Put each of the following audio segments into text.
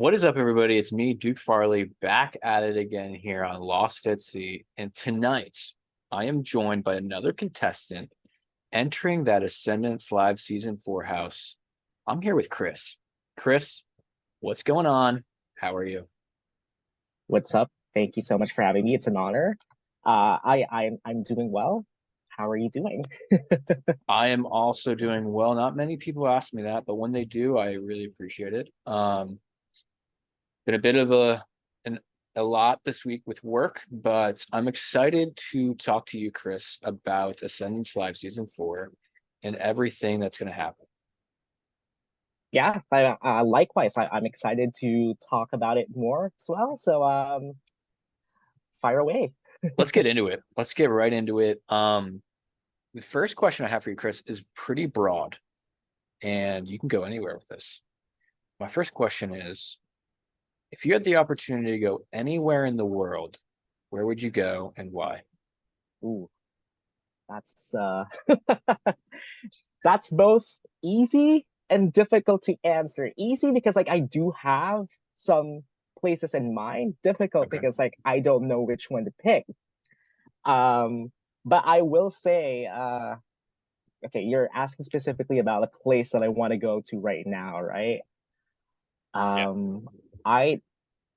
What is up, everybody? It's me, Duke Farley, back at it again here on Lost at Sea. And tonight, I am joined by another contestant entering that Ascendance Live Season 4 house. I'm here with Kris. Kris, what's going on? How are you? What's up? Thank you so much for having me. It's an honor. I'm doing well. How are you doing? I am also doing well. Not many people ask me that, but when they do, I really appreciate it. Been a bit of an a lot this week with work, but I'm excited to talk to you, Kris, about Ascendance Live Season 4 and everything that's going to happen. Yeah, likewise. I'm excited to talk about it more as well. Fire away. Let's get into it. Let's get right into it. The first question I have for you, Kris, is pretty broad, and you can go anywhere with this. My first question is, if you had the opportunity to go anywhere in the world, where would you go and why? Ooh, that's that's both easy and difficult to answer. Easy because I do have some places in mind. Difficult Okay. because I don't know which one to pick. Um, but I will say, okay, you're asking specifically about a place that I want to go to right now, right? Yeah. Um, I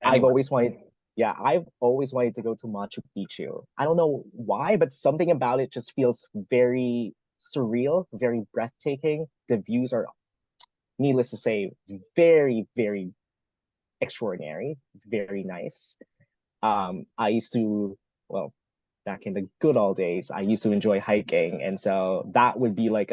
I've Anywhere. always wanted, yeah, I've always wanted to go to Machu Picchu. I don't know why, but something about it just feels very surreal, very breathtaking. The views are, needless to say, very, very extraordinary, very nice. I used to, well, back in the good old days, I used to enjoy hiking, and so that would be like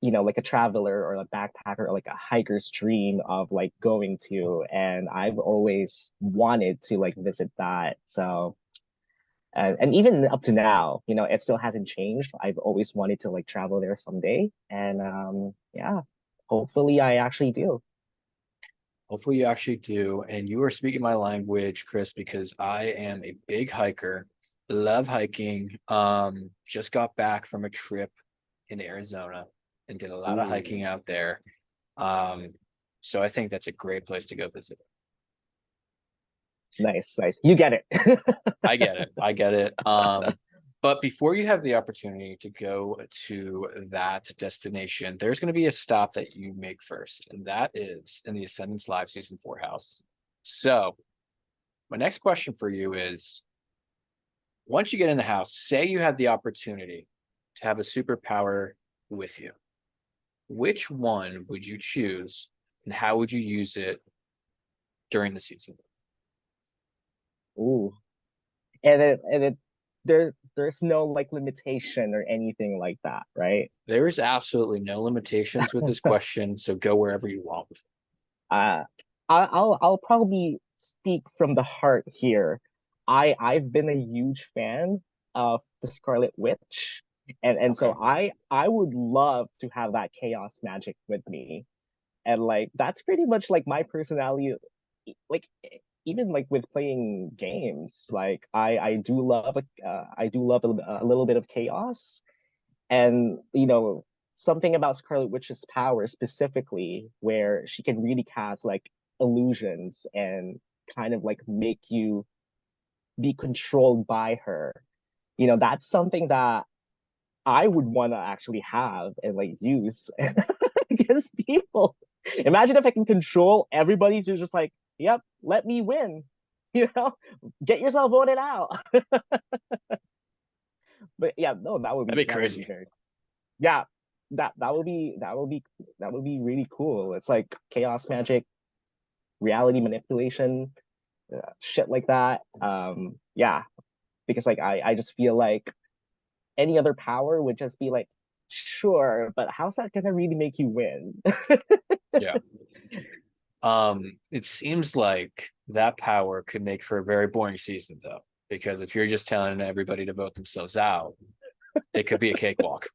like a traveler or a backpacker or like a hiker's dream of like going to. And I've always wanted to like visit that. And even up to now, it still hasn't changed. I've always wanted to like travel there someday. And yeah, hopefully I actually do. Hopefully you actually do. And you are speaking my language, Kris, because I am a big hiker, love hiking. Just got back from a trip in Arizona and did a lot of hiking Ooh, out there. Um, so I think that's a great place to go visit. nice, nice. You get it. I get it. I get it. But before you have the opportunity to go to that destination, there's going to be a stop that you make first, and that is in the Ascendance Live Season 4 house. So, my next question for you is, once you get in the house, say you had the opportunity to have a superpower with you. Which one would you choose, and how would you use it during the season? Ooh. And there's no like limitation or anything like that, right? There is absolutely no limitations with this question, so go wherever you want. uh I'll probably speak from the heart here. I've been a huge fan of the Scarlet Witch, and so Okay. I would love to have that chaos magic with me. And like that's pretty much like my personality. Like even like with playing games, like I do love a little bit of chaos. And something about Scarlet Witch's power specifically, where she can really cast like illusions and kind of like make you be controlled by her. That's something that I would want to actually have and like use against people. Imagine if I can control everybody to just like, yep, let me win. You know, get yourself voted out. But yeah, no, That'd be that would be crazy. very, yeah, that would be really cool. It's like chaos magic, reality manipulation, shit like that. Yeah, because like I just feel like any other power would just be like, sure, but how's that gonna really make you win? Yeah. It seems like that power could make for a very boring season, though, because if you're just telling everybody to vote themselves out, it could be a cakewalk.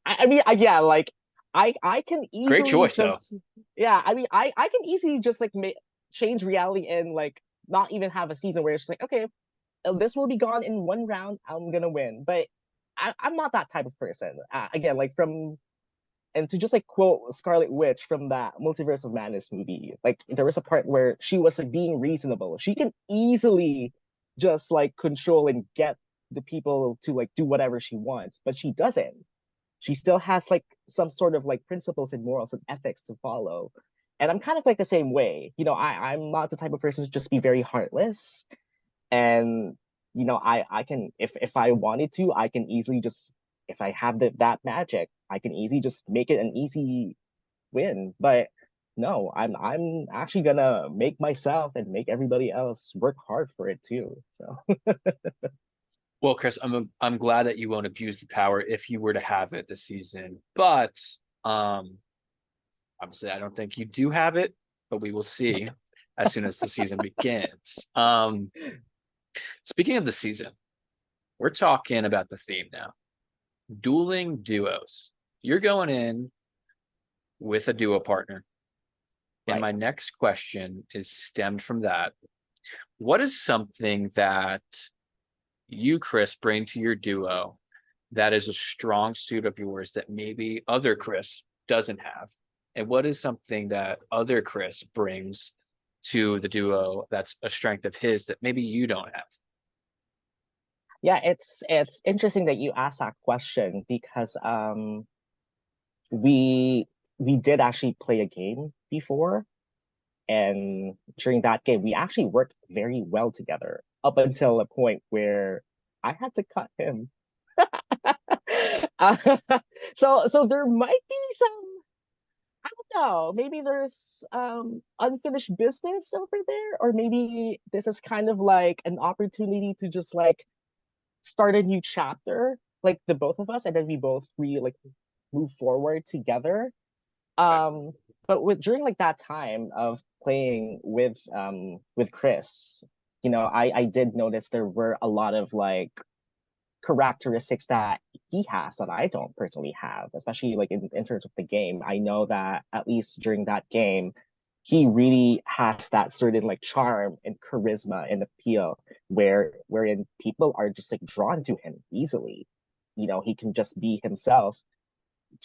I mean, yeah, like I can Great easily choice, though. just, yeah, I mean, I can easily just like change reality and like not even have a season where it's just like, okay, this will be gone in one round. I'm gonna win, but I'm not that type of person. Again, like and to just like quote Scarlet Witch from that Multiverse of Madness movie, like there was a part where she was like being reasonable. She can easily just like control and get the people to like do whatever she wants, but she doesn't. She still has like some sort of like principles and morals and ethics to follow. And I'm kind of like the same way. I'm not the type of person to just be very heartless. And I can, if I wanted to, I can easily just, if I have that magic, I can easily just make it an easy win. But no, I'm actually gonna make myself and make everybody else work hard for it too. So Well, Chris, I'm glad that you won't abuse the power if you were to have it this season. But um, obviously, I don't think you do have it, but we will see as soon as the season begins. Speaking of the season, we're talking about the theme now. Dueling duos. You're going in with a duo partner. And right. my next question is stemmed from that. What is something that you, Kris, bring to your duo that is a strong suit of yours that maybe other Kris doesn't have? And what is something that other Kris brings to the duo that's a strength of his that maybe you don't have? Yeah, it's interesting that you asked that question because we we did actually play a game before, and during that game we actually worked very well together up until a point where I had to cut him. Uh, so there might be some, I don't know, maybe there's unfinished business over there, or maybe this is kind of like an opportunity to just like start a new chapter, like the both of us, and then we both really like move forward together. Okay. But with during like that time of playing with Kris, I did notice there were a lot of like characteristics that he has that I don't personally have, especially like in terms of the game. I know that at least during that game, he really has that certain like charm and charisma and appeal wherein people are just like drawn to him easily. He can just be himself,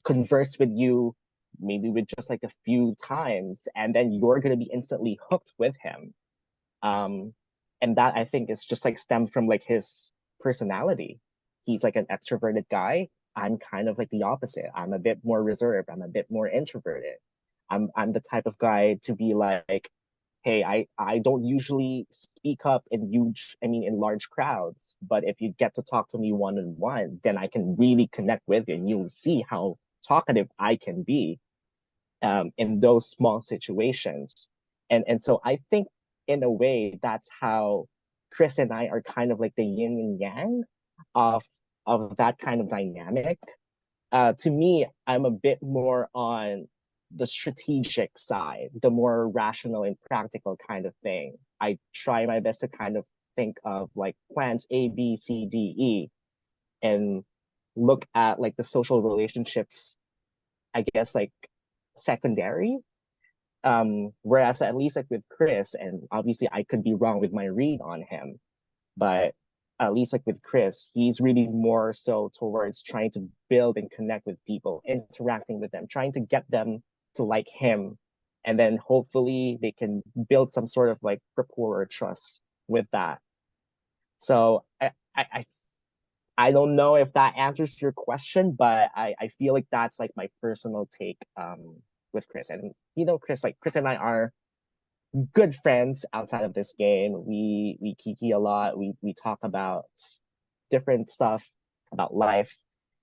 converse with you maybe with just like a few times, and then you're gonna be instantly hooked with him. Um, and that I think is just like stemmed from like his personality. He's like an extroverted guy. I'm kind of like the opposite. I'm a bit more reserved. I'm a bit more introverted. I'm the type of guy to be like, hey, I don't usually speak up in in large crowds, but if you get to talk to me one on one, then I can really connect with you, and you'll see how talkative I can be in those small situations. And so I think in a way that's how Kris and I are kind of like the yin and yang of that kind of dynamic. To me, I'm a bit more on the strategic side, the more rational and practical kind of thing. I try my best to kind of think of like plans A, B, C, D, E, and look at like the social relationships, I guess, like secondary. Whereas at least like with Kris, and obviously I could be wrong with my read on him, but at least like with Kris, he's really more so towards trying to build and connect with people, interacting with them, trying to get them to like him, and then hopefully they can build some sort of like rapport or trust with that. So I don't know if that answers your question, but I feel like that's like my personal take with Kris. And Kris, like Kris and I are good friends outside of this game. We kiki a lot. We talk about different stuff about life,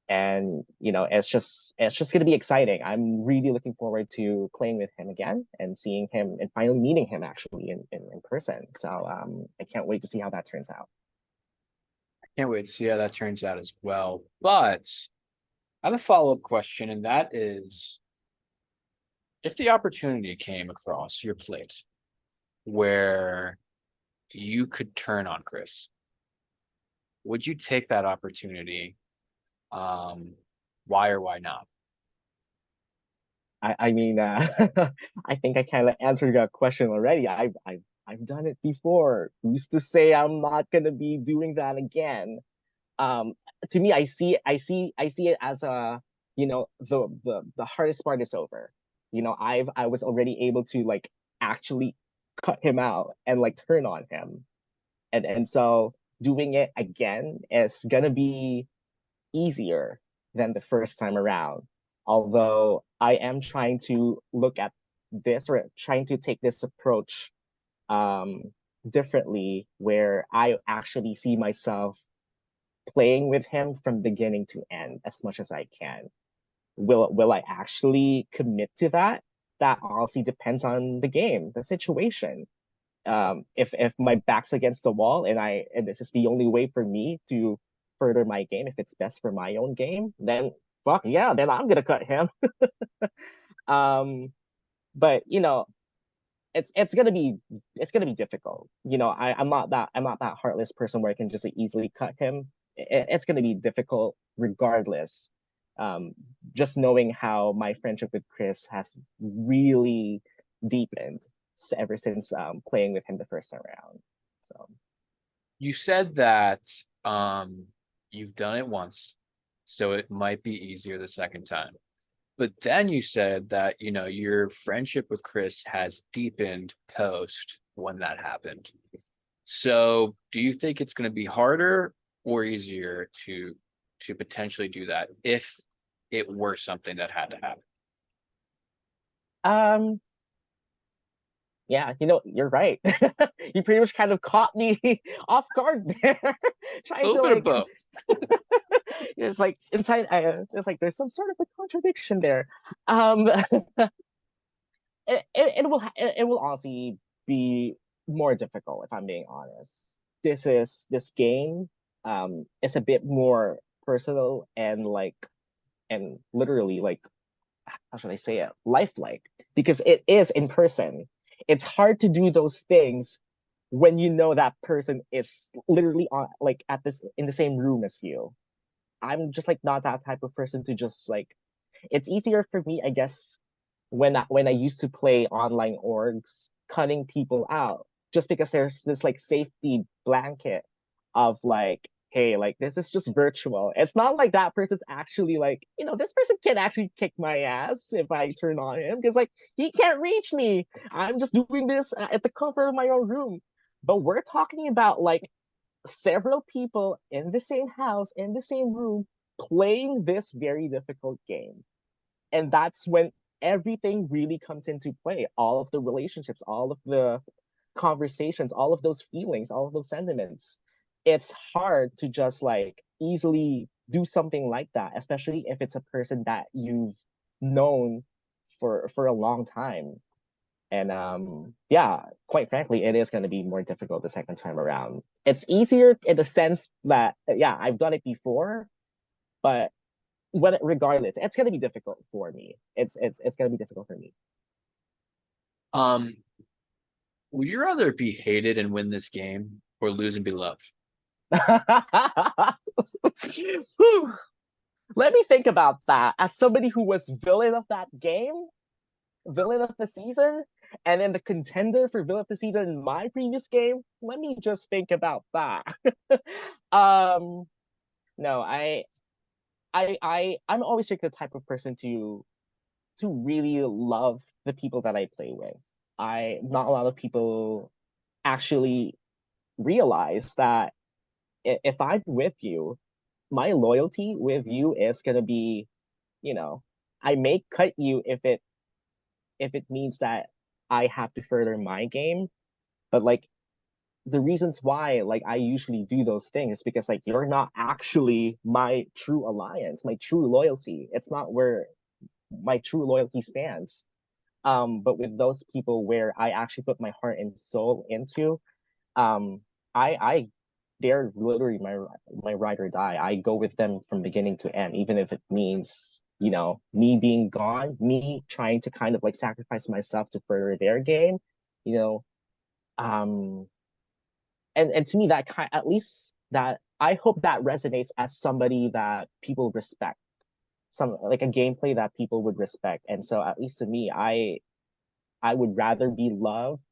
and it's just gonna be exciting. I'm really looking forward to playing with him again and seeing him and finally meeting him actually in person. So I can't wait to see how that turns out. Can't wait to see how that turns out as well. But I have a follow-up question, and that is if the opportunity came across your plate where you could turn on Kris, would you take that opportunity? Um, why or why not? I mean, I think I kind of answered that question already. I've done it before. Who's to say I'm not gonna be doing that again? Um, to me, I see it as a the hardest part is over. I was already able to like actually cut him out and like turn on him. And so doing it again is gonna be easier than the first time around. Although I am trying to look at this, or trying to take this approach um differently, where I actually see myself playing with him from beginning to end as much as I can. Will I actually commit to that? That honestly depends on the game, the situation. If my back's against the wall, and this is the only way for me to further my game, if it's best for my own game, then fuck yeah, then I'm gonna cut him. um, but it's gonna be difficult. I'm not that heartless person where I can just like, easily cut him. It's gonna be difficult regardless. Um, just knowing how my friendship with Kris has really deepened ever since playing with him the first time around. So You said that you've done it once, so it might be easier the second time. But then you said that, your friendship with Kris has deepened post when that happened. So do you think it's going to be harder or easier to potentially do that if it were something that had to happen? um yeah, you're right. You pretty much kind of caught me off guard there, A trying little to bit of like both. it's like inside it's like there's some sort of a contradiction there. um it will honestly be more difficult, if I'm being honest. This game is a bit more personal and like, and literally like, how should I say it, lifelike, because it is in person. It's hard to do those things when you know that person is literally on, like, at this in the same room as you. I'm just like not that type of person to just like, it's easier for me, I guess, when I used to play online orgs, cutting people out, just because there's this like safety blanket of like, hey, like this is just virtual. It's not like that person's actually like, this person can actually kick my ass if I turn on him, because like he can't reach me. I'm just doing this at the comfort of my own room. But we're talking about like several people in the same house, in the same room, playing this very difficult game. And that's when everything really comes into play. All of the relationships, all of the conversations, all of those feelings, all of those sentiments. It's hard to just like easily do something like that, especially if it's a person that you've known for a long time. And yeah, quite frankly, it is going to be more difficult the second time around. It's easier in the sense that, yeah, I've done it before, but regardless, it's going to be difficult for me. It's going to be difficult for me. Um, would you rather be hated and win this game or lose and be loved? Let me think about that. As somebody who was villain of that game, villain of the season, and then the contender for villain of the season in my previous game, let me just think about that. um, no, I'm always like the type of person to really love the people that I play with. I Not a lot of people actually realize that if I'm with you, my loyalty with you is gonna be, you know, I may cut you if it means that I have to further my game, but like the reasons why like I usually do those things is because like you're not actually my true alliance, my true loyalty. It's not where my true loyalty stands. But with those people where I actually put my heart and soul into, um, I they're literally my ride or die. I go with them from beginning to end, even if it means, me being gone, me trying to kind of like sacrifice myself to further their game, you know. Um, and to me, that kind, at least that, I hope that resonates as somebody that people respect, some like a gameplay that people would respect. And so at least to me, I would rather be loved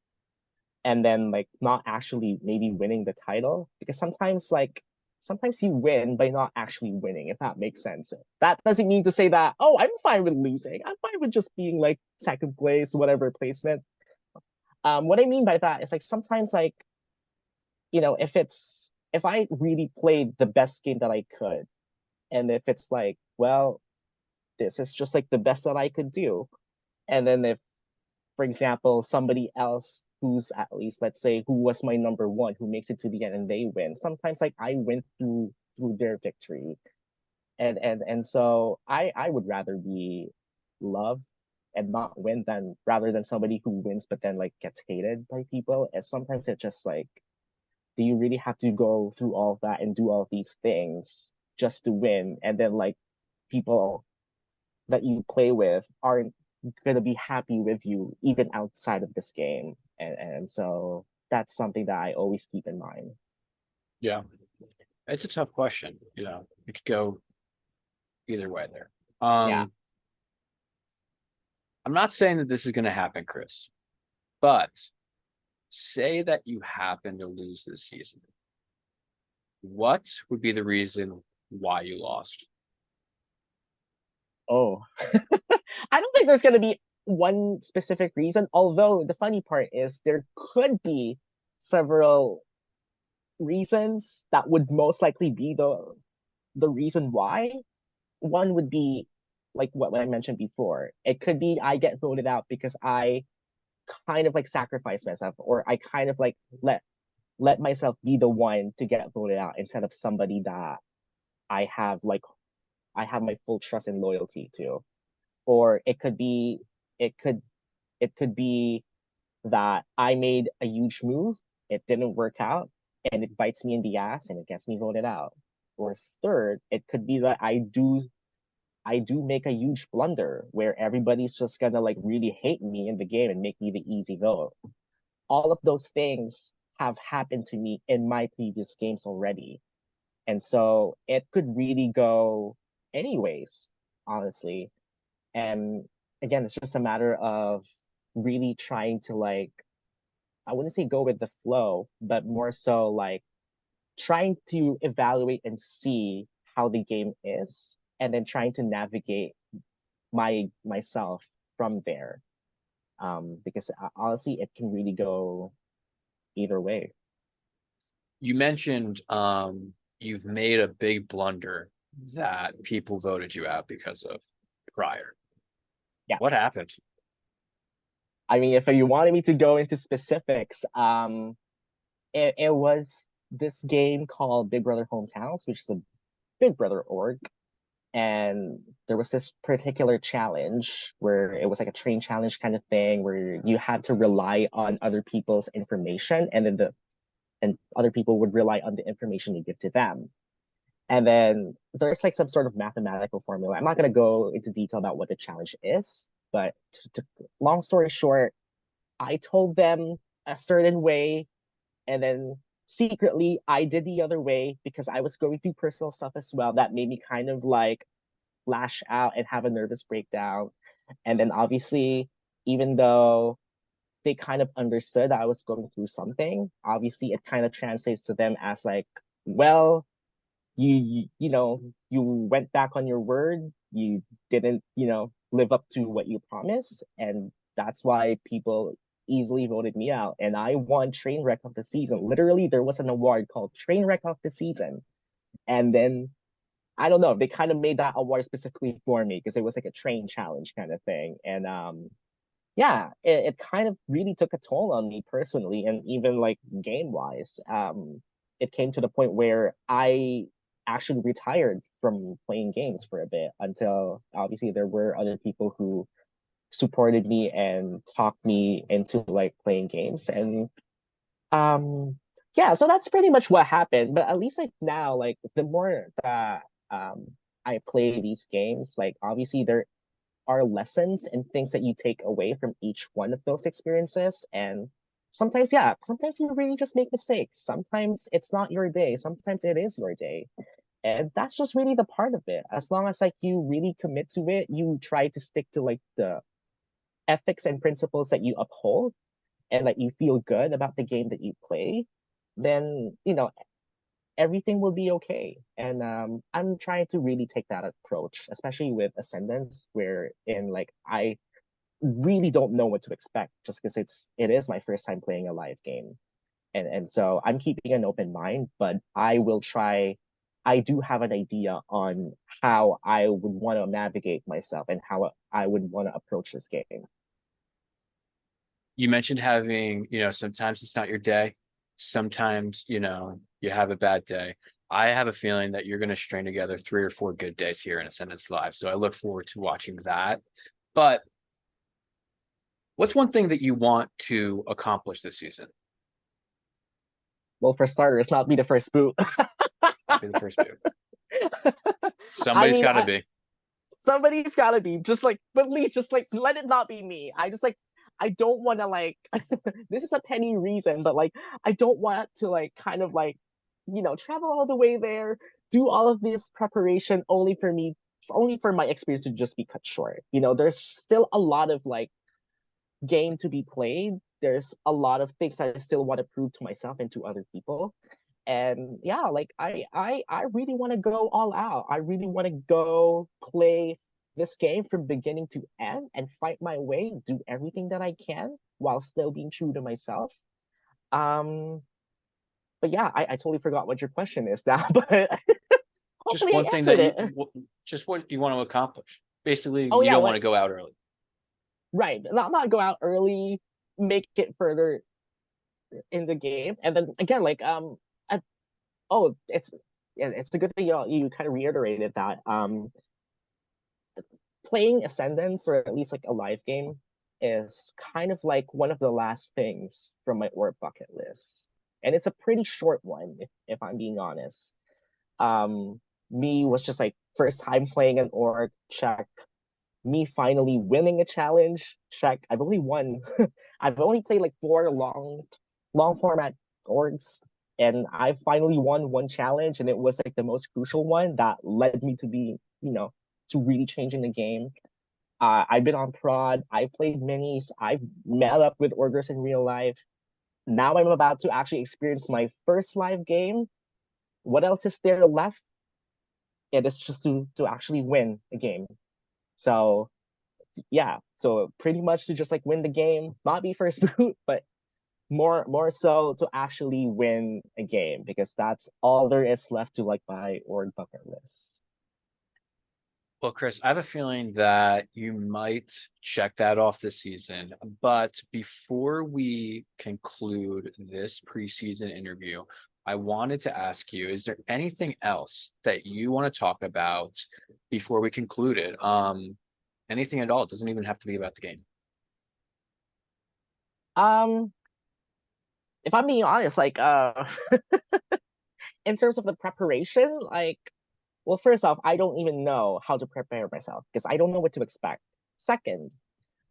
and then like not actually maybe winning the title, because sometimes like sometimes you win by not actually winning, if that makes sense. That doesn't mean to say that, oh, I'm fine with losing. I'm fine with just being like second place, whatever placement. What I mean by that is like sometimes like, if I really played the best game that I could, and if it's like, well, this is just like the best that I could do. And then if, for example, somebody else who's at least, let's say, who was my number one, who makes it to the end and they win, sometimes like I win through their victory. And so I would rather be loved and not win than rather than somebody who wins but then like gets hated by people. And sometimes it's just like, do you really have to go through all of that and do all of these things just to win? And then like people that you play with aren't gonna be happy with you even outside of this game. And so that's something that I always keep in mind. Yeah, it's a tough question. It could go either way there. Yeah. I'm not saying that this is going to happen, Kris, but say that you happen to lose this season. What would be the reason why you lost? Oh, I don't think there's gonna be one specific reason, although the funny part is there could be several reasons that would most likely be the reason why. One would be like what I mentioned before. It could be I get voted out because I kind of like sacrifice myself, or I kind of like let myself be the one to get voted out instead of somebody that I have like I have my full trust and loyalty to. Or it could it could be that I made a huge move, it didn't work out, and it bites me in the ass and it gets me voted out. Or third, it could be that I do make a huge blunder where everybody's just gonna like really hate me in the game and make me the easy vote. All of those things have happened to me in my previous games already. And so it could really go anyways, honestly. And again, it's just a matter of really trying to like, I wouldn't say go with the flow, but more so like trying to evaluate and see how the game is, and then trying to navigate myself from there. Because honestly, it can really go either way. You mentioned you've made a big blunder that people voted you out because of prior. Yeah. What happened? I mean, if you wanted me to go into specifics, it was this game called Big Brother Hometowns, which is a Big Brother org. And there was this particular challenge where it was like a train challenge kind of thing where you had to rely on other people's information, and then the and other people would rely on the information you give to them. And then there's like some sort of mathematical formula. I'm not going to go into detail about what the challenge is, but long story short, I told them a certain way, and then secretly I did the other way because I was going through personal stuff as well that made me kind of like lash out and have a nervous breakdown. And then obviously, even though they kind of understood that I was going through something, obviously it kind of translates to them as like, well, you went back on your word, you didn't live up to what you promised, and that's why people easily voted me out. And I won train wreck of the season. Literally, there was an award called train wreck of the season. And then I don't know, they kind of made that award specifically for me because it was like a train challenge kind of thing. And yeah, it kind of really took a toll on me personally and even like game wise. It came to the point where I actually retired from playing games for a bit until obviously there were other people who supported me and talked me into like playing games. And um yeah, so that's pretty much what happened. But at least like now, like the more that I play these games, like obviously there are lessons and things that you take away from each one of those experiences. And sometimes, yeah, sometimes you really just make mistakes. Sometimes it's not your day. Sometimes it is your day. And that's just really the part of it. As long as like you really commit to it, you try to stick to like the ethics and principles that you uphold, and like you feel good about the game that you play, then everything will be okay. And I'm trying to really take that approach, especially with Ascendance, where in like I really don't know what to expect just because it is my first time playing a live game. And so I'm keeping an open mind, but I will try. I do have an idea on how I would want to navigate myself and how I would want to approach this game. You mentioned having, sometimes it's not your day. Sometimes, you have a bad day. I have a feeling that you're going to string together 3 or 4 good days here in Ascendance Live. So I look forward to watching that. But what's one thing that you want to accomplish this season? Well, for starters, not be the first boot. Not be the first boot. I Somebody's mean, got to be. somebody's gotta be just like, but at least just like let it not be me. I just like I don't want to like this is a petty reason, but like I don't want to like kind of like travel all the way there, do all of this preparation only for my experience to just be cut short. There's still a lot of like game to be played. There's a lot of things I still want to prove to myself and to other people. And yeah, like I really want to go all out. I really want to go play this game from beginning to end and fight my way, do everything that I can while still being true to myself. Um, but yeah, I totally forgot what your question is now, but Just hopefully one I thing answered that it. just what you want to accomplish. Basically, Oh you yeah, don't want what to go out early. right. Not go out early, make it further in the game. And then again, like oh, it's a good thing you kind of reiterated that. Playing Ascendance or at least like a live game is kind of like one of the last things from my org bucket list. And it's a pretty short one, if I'm being honest. Um, me was just like first time playing an org, check. Me finally winning a challenge, check. I've only won. I've only played like 4 long format orgs, and I finally won one challenge, and it was like the most crucial one that led me to be, to really changing the game. I've been on prod. I played minis. I've met up with orgers in real life. Now I'm about to actually experience my first live game. What else is there left? It is just to actually win a game. So yeah, so pretty much to just like win the game, not be first boot, but more so to actually win a game because that's all there is left to like my org bucket list. Well, Chris, I have a feeling that you might check that off this season. But before we conclude this preseason interview, I wanted to ask you, is there anything else that you want to talk about before we conclude it? Anything at all. It doesn't even have to be about the game. Um, if I'm being honest, like in terms of the preparation, like well, first off, I don't even know how to prepare myself because I don't know what to expect. Second,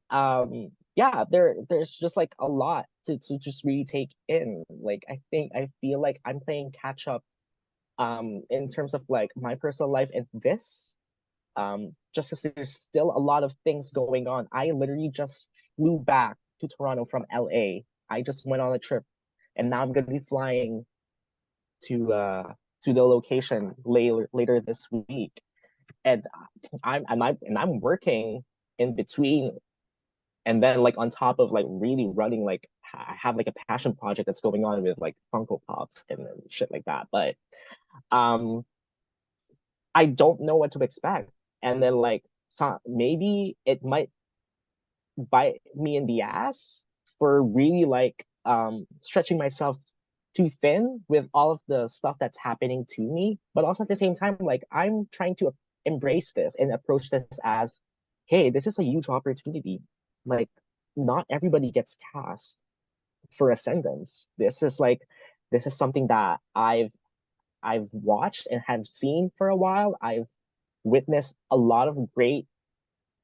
yeah, there's just like a lot to just really take in. Like I feel like I'm playing catch up in terms of like my personal life and this. Just because there's still a lot of things going on. I literally just flew back to Toronto from LA. I just went on a trip and now I'm gonna be flying to uh to the location later this week. And I'm working in between and then like on top of like really running like I have like a passion project that's going on with like Funko Pops and shit like that. But um I don't know what to expect. And then like so maybe it might bite me in the ass for really like stretching myself too thin with all of the stuff that's happening to me. But also at the same time, like I'm trying to embrace this and approach this as, hey, this is a huge opportunity. Like not everybody gets cast for Ascendance. This is something that I've watched and have seen for a while. I've witnessed a lot of great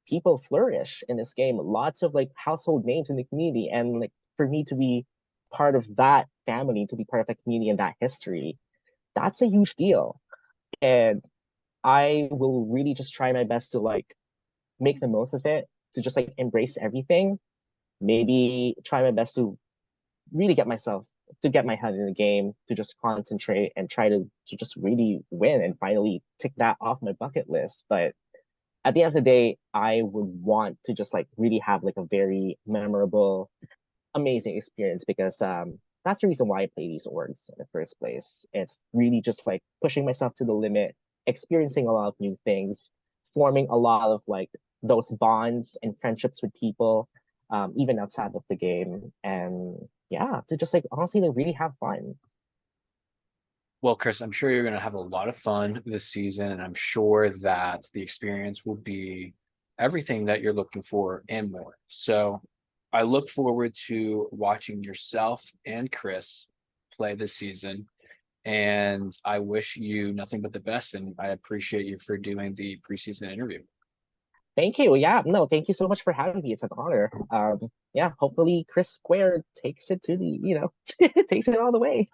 people flourish in this game. Lots of like household names in the community, and like for me to be part of that family, to be part of that community and that history, that's a huge deal. And I will really just try my best to like make the most of it, to just like embrace everything. Maybe try my best to really get myself to get my head in the game, to just concentrate and try to just really win and finally tick that off my bucket list. But at the end of the day, I would want to just like really have like a very memorable, amazing experience because that's the reason why I play these orgs in the first place. It's really just like pushing myself to the limit, experiencing a lot of new things, forming a lot of like those bonds and friendships with people, even outside of the game. And yeah, to just like honestly like really have fun. Well, Chris, I'm sure you're going to have a lot of fun this season, and I'm sure that the experience will be everything that you're looking for and more. So I look forward to watching yourself and Chris play this season, and I wish you nothing but the best. And I appreciate you for doing the preseason interview. Thank you. Yeah, no, thank you so much for having me. It's an honor. Yeah, hopefully Chris Square takes it to the, takes it all the way.